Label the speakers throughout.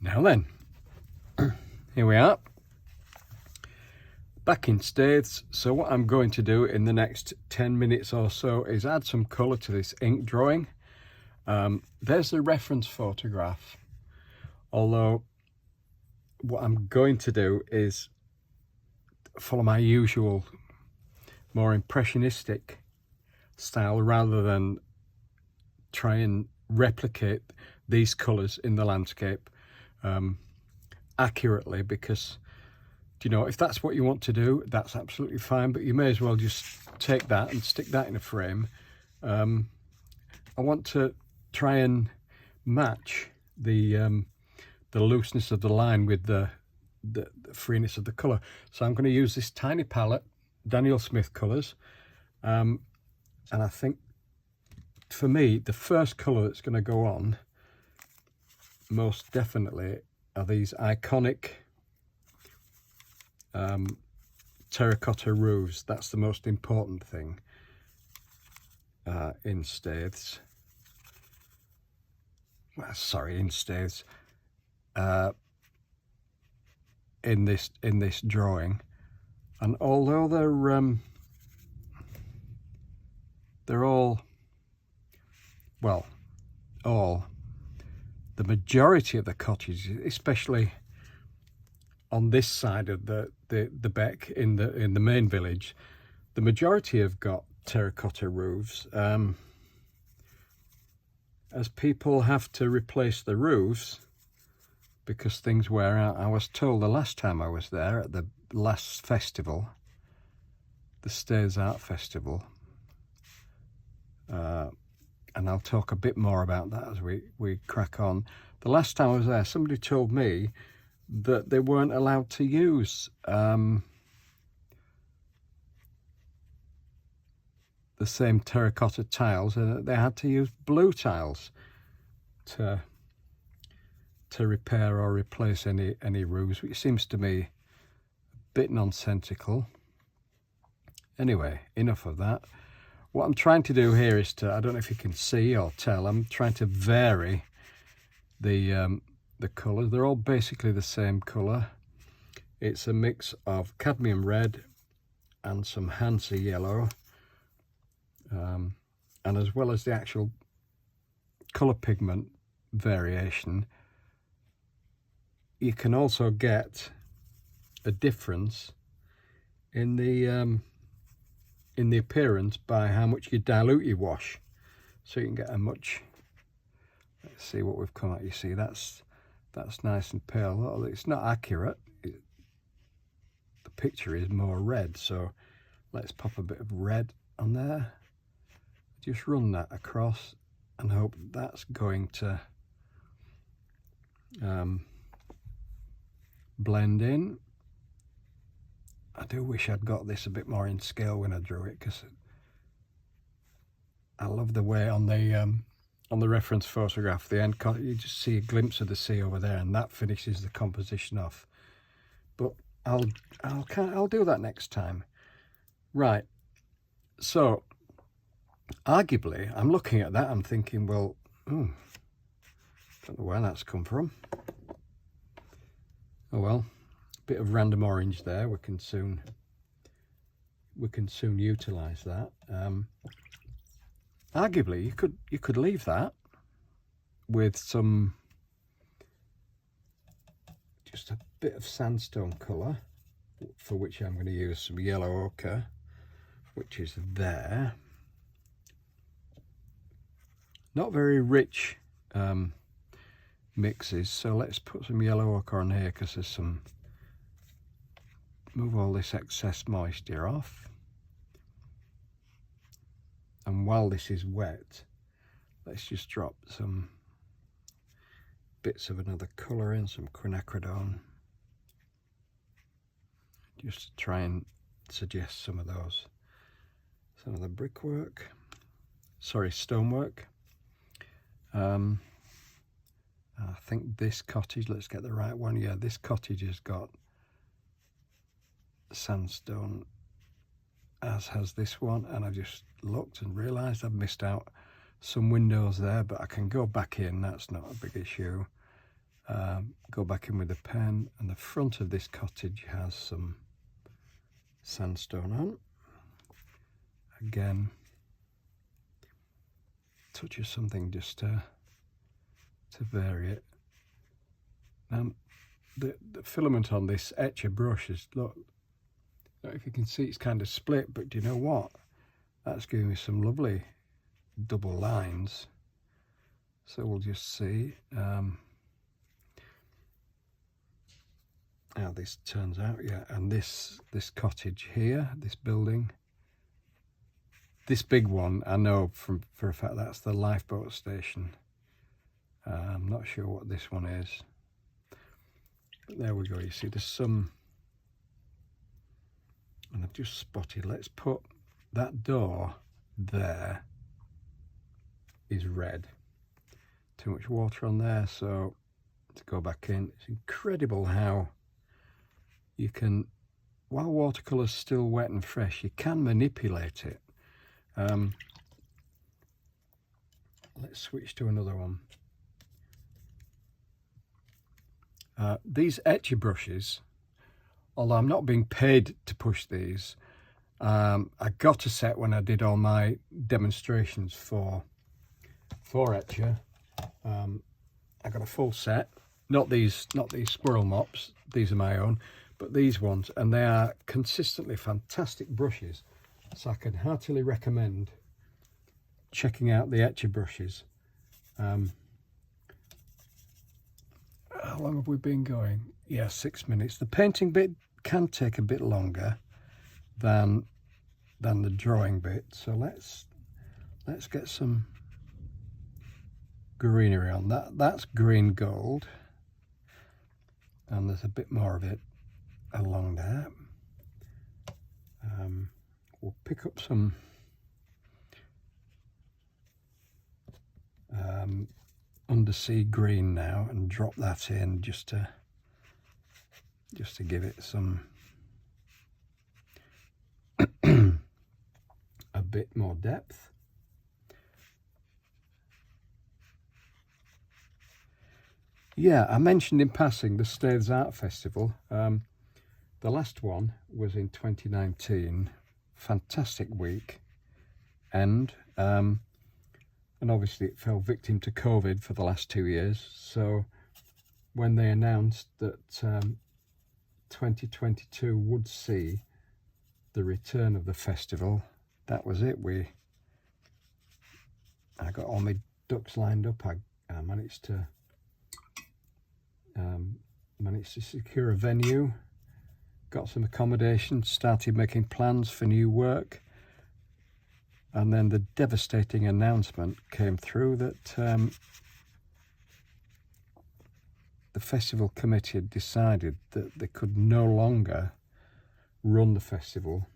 Speaker 1: Now then, here we are, back in Staithes. So what I'm going to do in the next 10 minutes or so is add some colour to this ink drawing. There's the reference photograph, although what I'm going to do is follow my usual more impressionistic style rather than try and replicate these colours in the landscape accurately, because you know, if that's what you want to do, that's absolutely fine, but you may as well just take that and stick that in a frame. I want to try and match the looseness of the line with the freeness of the colour. So I'm going to use this tiny palette, Daniel Smith colours, and I think for me the first colour that's going to go on most definitely are these iconic terracotta roofs. That's the most important thing in Staithes. Well, sorry, in Staithes. In this drawing, and although they're all, well, the majority of the cottages, especially on this side of the beck in the main village, the majority have got terracotta roofs. As people have to replace the roofs because things wear out. I was told the last time I was there at the last festival, the Staithes Art Festival, and I'll talk a bit more about that as we crack on. The last time I was there, somebody told me that they weren't allowed to use the same terracotta tiles, and they had to use blue tiles to repair or replace any roofs, which seems to me a bit nonsensical. Anyway, enough of that. What I'm trying to do here is to, I don't know if you can see or tell, I'm trying to vary the colours. They're all basically the same colour. It's a mix of cadmium red and some Hansa yellow, and as well as the actual colour pigment variation, you can also get a difference in the appearance by how much you dilute your wash. So you can get a much, let's see what we've come at. You see that's nice and pale. Although it's not accurate, the picture is more red, so let's pop a bit of red on there. Just run that across and hope that's going to blend in. I do wish I'd got this a bit more in scale when I drew it, because I love the way on the reference photograph, the end you just see a glimpse of the sea over there, and that finishes the composition off. But I'll do that next time. Right, so arguably I'm looking at that, I'm thinking, well, don't know where that's come from. Oh well, a bit of random orange there. We can soon utilize that. Arguably you could leave that with some, just a bit of sandstone colour, for which I'm going to use some yellow ochre, which is there. Not very rich mixes, so let's put some yellow ochre on here, because there's some, move all this excess moisture off. And while this is wet, let's just drop some bits of another colour in, some quinacridone, just to try and suggest some of the brickwork, sorry, stonework. I think this cottage, let's get the right one. Yeah, this cottage has got sandstone, as has this one, and I just looked and realised I've missed out some windows there, but I can go back in, that's not a big issue. go back in with a pen, and the front of this cottage has some sandstone on. Again, touch of something just to vary it. The filament on this etcher brush is, look, I don't know if you can see, it's kind of split, but do you know what? That's giving me some lovely double lines. So we'll just see how this turns out. Yeah, and this cottage here, this building, this big one, I know for a fact that's the lifeboat station. I'm not sure what this one is. But there we go, you see there's some, and I've just spotted, let's put that door there is red. Too much water on there, so to go back in. It's incredible how you can, while watercolour's still wet and fresh, you can manipulate it. Let's switch to another one. These etcher brushes, although I'm not being paid to push these, I got a set when I did all my demonstrations for etcher. I got a full set, not these squirrel mops, these are my own, but these ones, and they are consistently fantastic brushes, so I can heartily recommend checking out the etcher brushes. How long have we been going? Yeah, 6 minutes. The painting bit can take a bit longer than the drawing bit, so let's get some greenery on that. That's green gold, and there's a bit more of it along there. We'll pick up some undersea green now and drop that in just to give it some a bit more depth. Yeah, I mentioned in passing the Staithes Art Festival. The last one was in 2019. Fantastic week, and obviously it fell victim to COVID for the last 2 years. So when they announced that 2022 would see the return of the festival, that was it. I got all my ducks lined up. I managed to secure a venue, got some accommodation, started making plans for new work, and then the devastating announcement came through that the festival committee had decided that they could no longer run the festival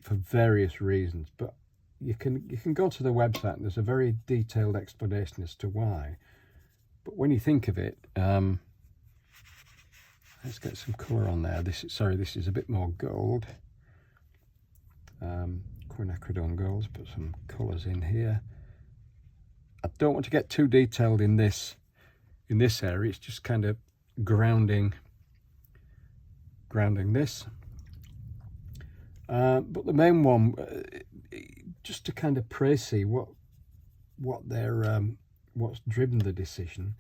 Speaker 1: for various reasons. But you can go to the website and there's a very detailed explanation as to why. But when you think of it, let's get some colour on there. This is a bit more gold. Quinacridone golds, put some colours in here. I don't want to get too detailed in this area. It's just kind of grounding this. But the main one, just to kind of see what's driven the decision.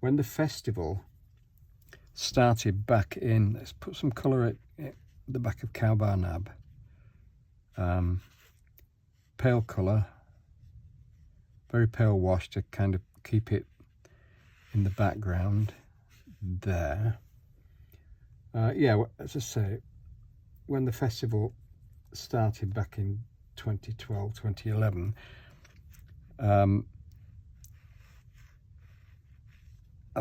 Speaker 1: When the festival started back in, let's put some colour at the back of Cowbar Nab. Pale colour, very pale wash to kind of keep it in the background there. Yeah, as I say, when the festival started back in 2012, 2011, and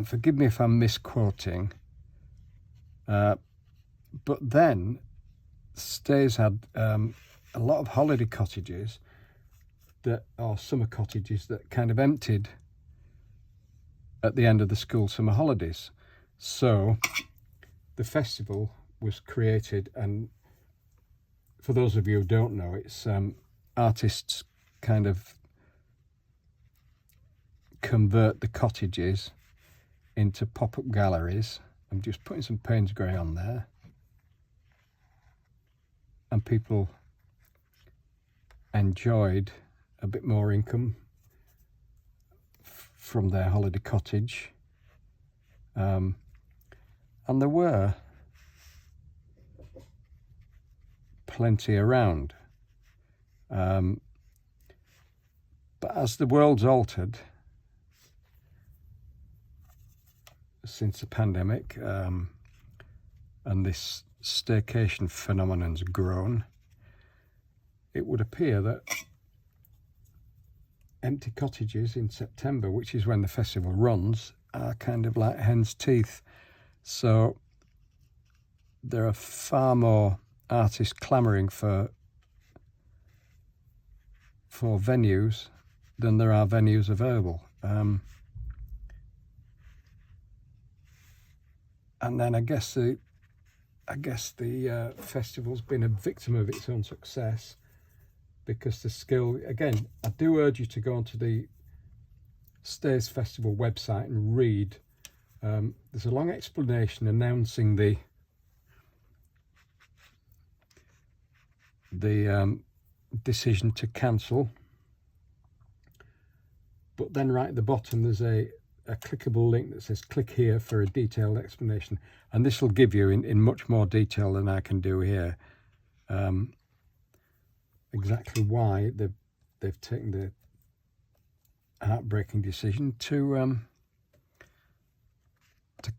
Speaker 1: forgive me if I'm misquoting, but then Staithes had a lot of holiday cottages or summer cottages that kind of emptied at the end of the school summer holidays. So the festival was created, and for those of you who don't know, it's artists kind of convert the cottages into pop-up galleries. I'm just putting some Payne's grey on there, and people enjoyed a bit more income from their holiday cottage, and there were plenty around, but as the world's altered since the pandemic, and this staycation phenomenon's grown, it would appear that empty cottages in September, which is when the festival runs, are kind of like hen's teeth. So there are far more artists clamouring for venues than there are venues available. And then I guess the festival's been a victim of its own success, because the skill, again, I do urge you to go onto the Staithes Festival website and read. There's a long explanation announcing the decision to cancel, but then right at the bottom there's a clickable link that says click here for a detailed explanation, and this will give you in much more detail than I can do here exactly why they've taken the heartbreaking decision to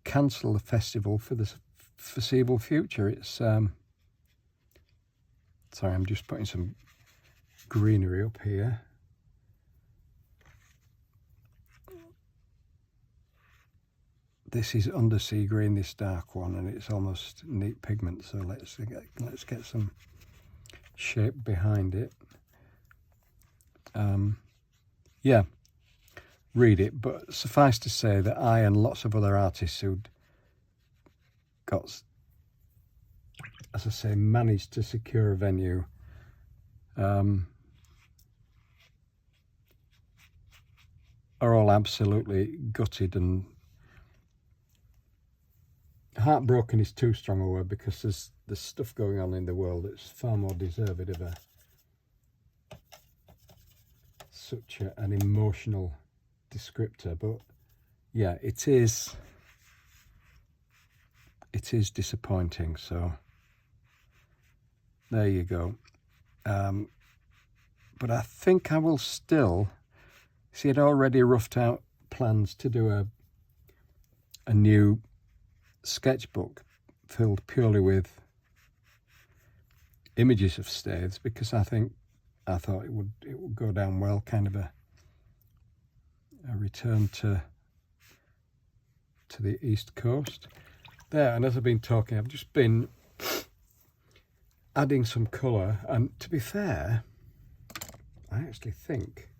Speaker 1: cancel the festival for the foreseeable future. It's sorry, I'm just putting some greenery up here. This is undersea green, this dark one, and it's almost neat pigment, so let's get some shape behind it. Yeah, read it, but suffice to say that I and lots of other artists who'd got, as I say, managed to secure a venue, are all absolutely gutted, and heartbroken is too strong a word, because there's stuff going on in the world that's far more deserved of such an emotional descriptor. But yeah, it is disappointing. So there you go. But I think I will still see. I'd already roughed out plans to do a new sketchbook filled purely with images of Staithes, because I thought it would go down well, kind of a return to the East Coast there. And as I've been talking, I've just been adding some colour, and to be fair, I actually think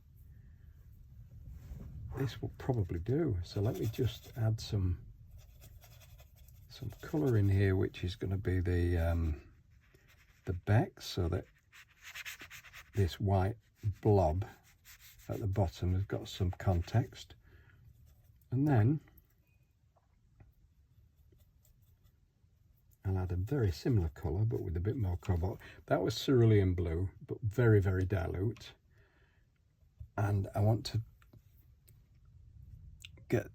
Speaker 1: this will probably do. So let me just add some colour in here, which is going to be the beck, so that this white blob at the bottom has got some context. And then I'll add a very similar colour, but with a bit more cobalt. That was cerulean blue, but very, very dilute. And I want to get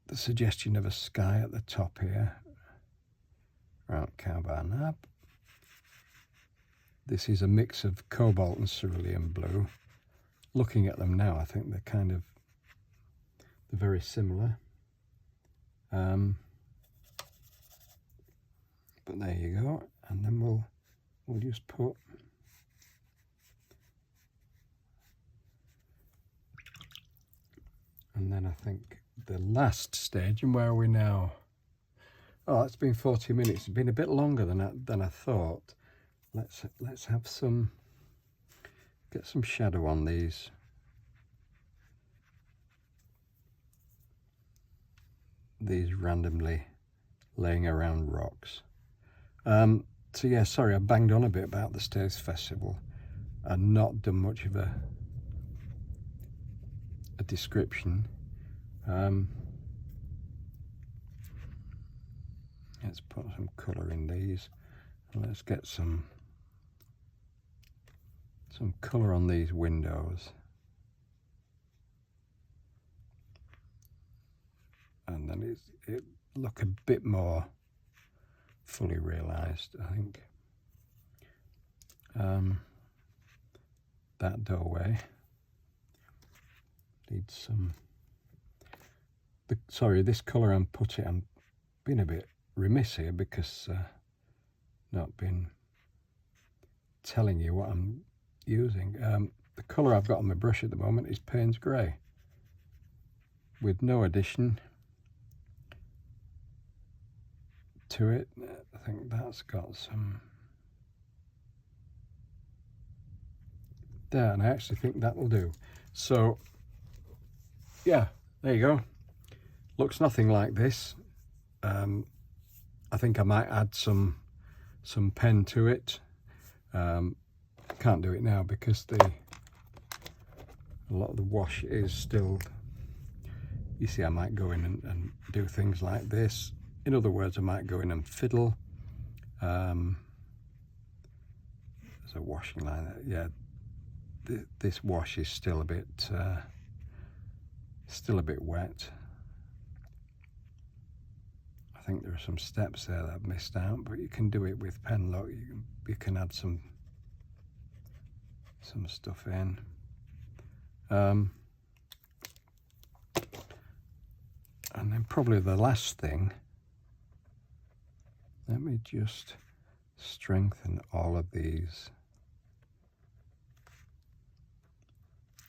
Speaker 1: the suggestion of a sky at the top here. Right, carbon. This is a mix of cobalt and cerulean blue. Looking at them now, I think they're very similar. But there you go. And then we'll just put and then I think the last stage, and where are we now? Oh, it's been 40 minutes. It's been a bit longer than I thought. Let's have get some shadow on these. These randomly laying around rocks. So yeah, sorry, I banged on a bit about the Staithes Festival and not done much of a description. Let's put some colour in these. Let's get some colour on these windows. And then it look a bit more fully realised, I think. That doorway needs some. Sorry, this colour I'm being a bit remiss here because not been telling you what I'm using. The colour I've got on my brush at the moment is Payne's Grey, with no addition to it. I think that's got some there, and I actually think that will do. So yeah, there you go. Looks nothing like this. I think I might add some pen to it. Can't do it now because a lot of the wash is still, you see, I might go in and do things like this. In other words, I might go in and fiddle. There's a washing line. Yeah, this wash is still a bit wet. I think there are some steps there that I've missed out, but you can do it with pen. Look, you can add some stuff in. And then probably the last thing, let me just strengthen all of these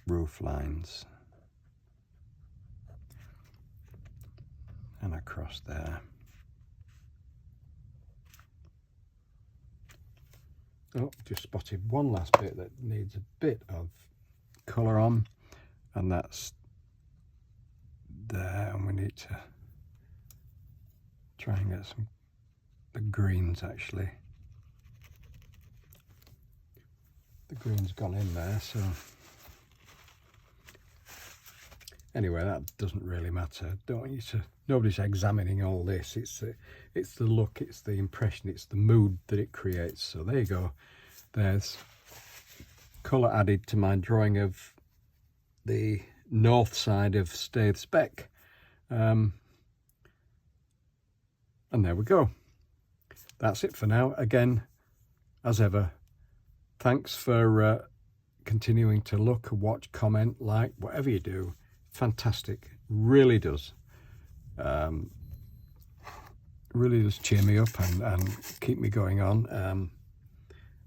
Speaker 1: roof lines and across there. Oh, just spotted one last bit that needs a bit of colour on, and that's there, and we need to try and get the greens actually. The green's gone in there, so anyway, that doesn't really matter. Don't want you to. Nobody's examining all this. It's the look, it's the impression, it's the mood that it creates. So there you go. There's colour added to my drawing of the north side of Staithes Beck. And there we go. That's it for now. Again, as ever, thanks for continuing to look, watch, comment, like, whatever you do. Fantastic. Really does. Really does cheer me up and keep me going on.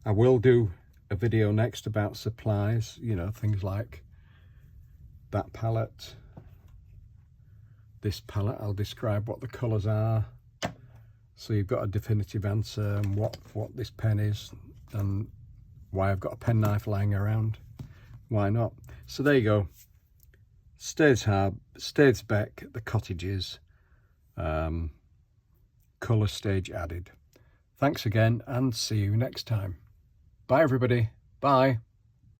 Speaker 1: I will do a video next about supplies, you know, things like that palette, this palette. I'll describe what the colours are, so you've got a definitive answer, and what this pen is and why I've got a penknife lying around. Why not? So there you go. Staithes Beck, the cottages, colour stage added. Thanks again, and see you next time. Bye everybody. Bye.